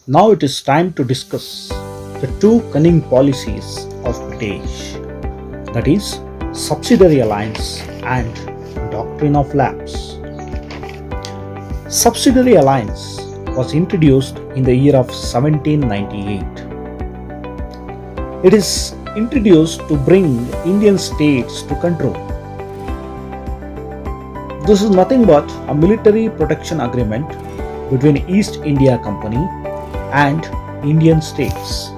Now it is time to discuss the two cunning policies of British, that is, subsidiary alliance and doctrine of lapse. Subsidiary alliance was introduced in the year of 1798. It is introduced to bring Indian states to control. This is nothing but a military protection agreement between East India Company and Indian states.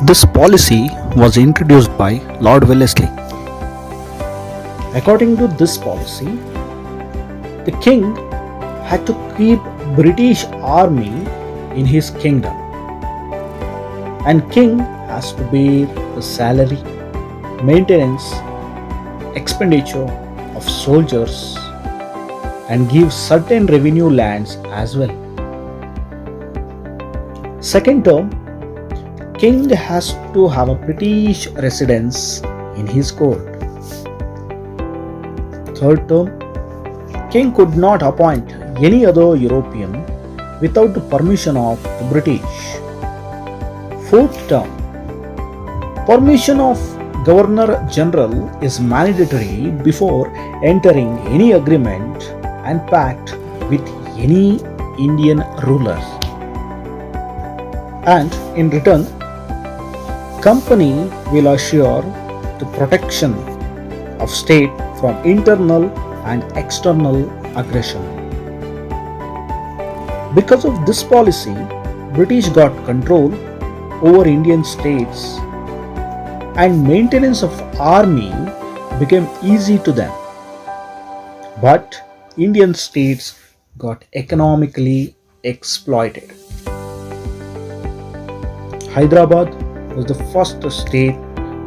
This policy was introduced by Lord Wellesley. According to this policy, the king had to keep British army in his kingdom, and king has to bear the salary, maintenance, expenditure of soldiers and give certain revenue lands as well. Second term, king has to have a British residence in his court. Third term, king could not appoint any other European without the permission of the British. Fourth term, permission of Governor General is mandatory before entering any agreement and pact with any Indian ruler. And in return, company will assure the protection of state from internal and external aggression. Because of this policy, British got control over Indian states and maintenance of army became easy to them. But Indian states got economically exploited. Hyderabad was the first state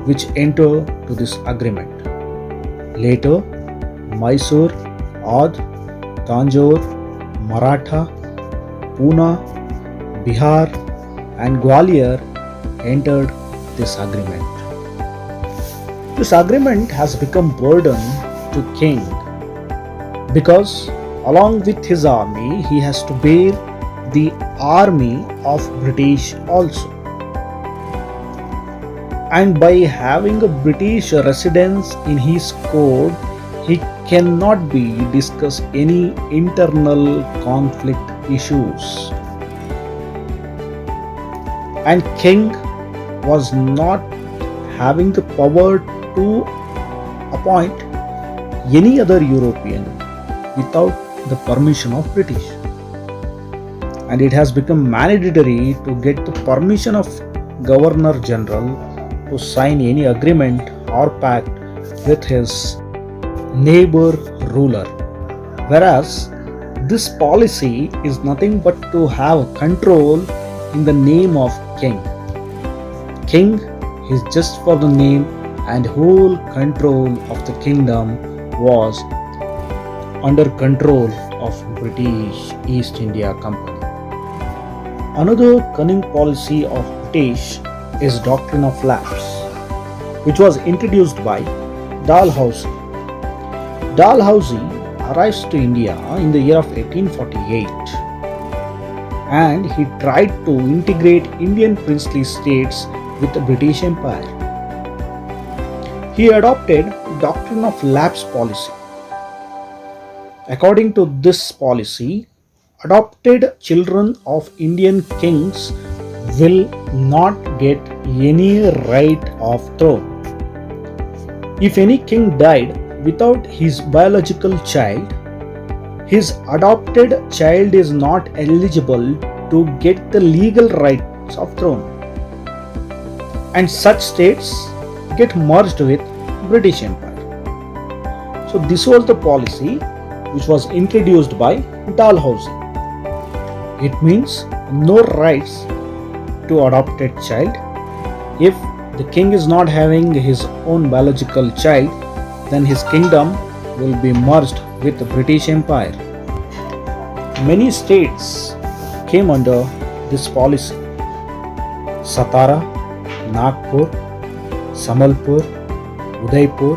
which entered to this agreement. Later, Mysore, Oudh, Tanjore, Maratha, Pune, Bihar and Gwalior entered this agreement. This agreement has become burden to king because along with his army he has to bear the army of British also. And by having a British residence in his court, he cannot be discuss any internal conflict issues. And king was not having the power to appoint any other European without the permission of British. And it has become mandatory to get the permission of Governor General to sign any agreement or pact with his neighbor ruler. Whereas this policy is nothing but to have control in the name of king. King is just for the name, and whole control of the kingdom was under control of British East India Company. Another cunning policy of British is doctrine of lapse, which was introduced by Dalhousie. Dalhousie arrives to India in the year of 1848, and he tried to integrate Indian princely states with the British Empire. He adopted doctrine of lapse policy. According to this policy, adopted children of Indian kings will not get any right of throne. If any king died without his biological child, his adopted child is not eligible to get the legal rights of throne, and such states get merged with British Empire. So this was the policy which was introduced by Dalhousie. It means no rights to adopted child. If the king is not having his own biological child, then his kingdom will be merged with the British Empire. Many states came under this policy: Satara, Nagpur, Samalpur, Udaipur,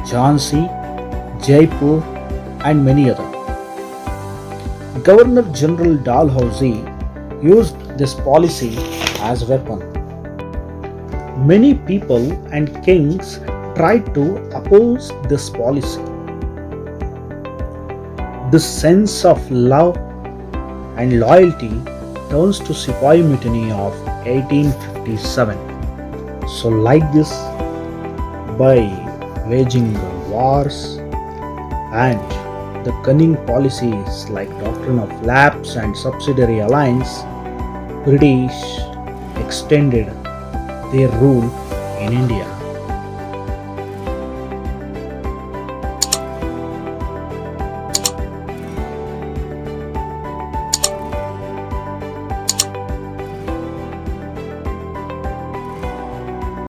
Jhansi, Jaipur and many others. Governor General Dalhousie used this policy as a weapon. Many people and kings tried to oppose this policy. This sense of love and loyalty turns to Sepoy Mutiny of 1857. So like this, by waging wars and the cunning policies like doctrine of lapse and subsidiary alliance, British extended their rule in India.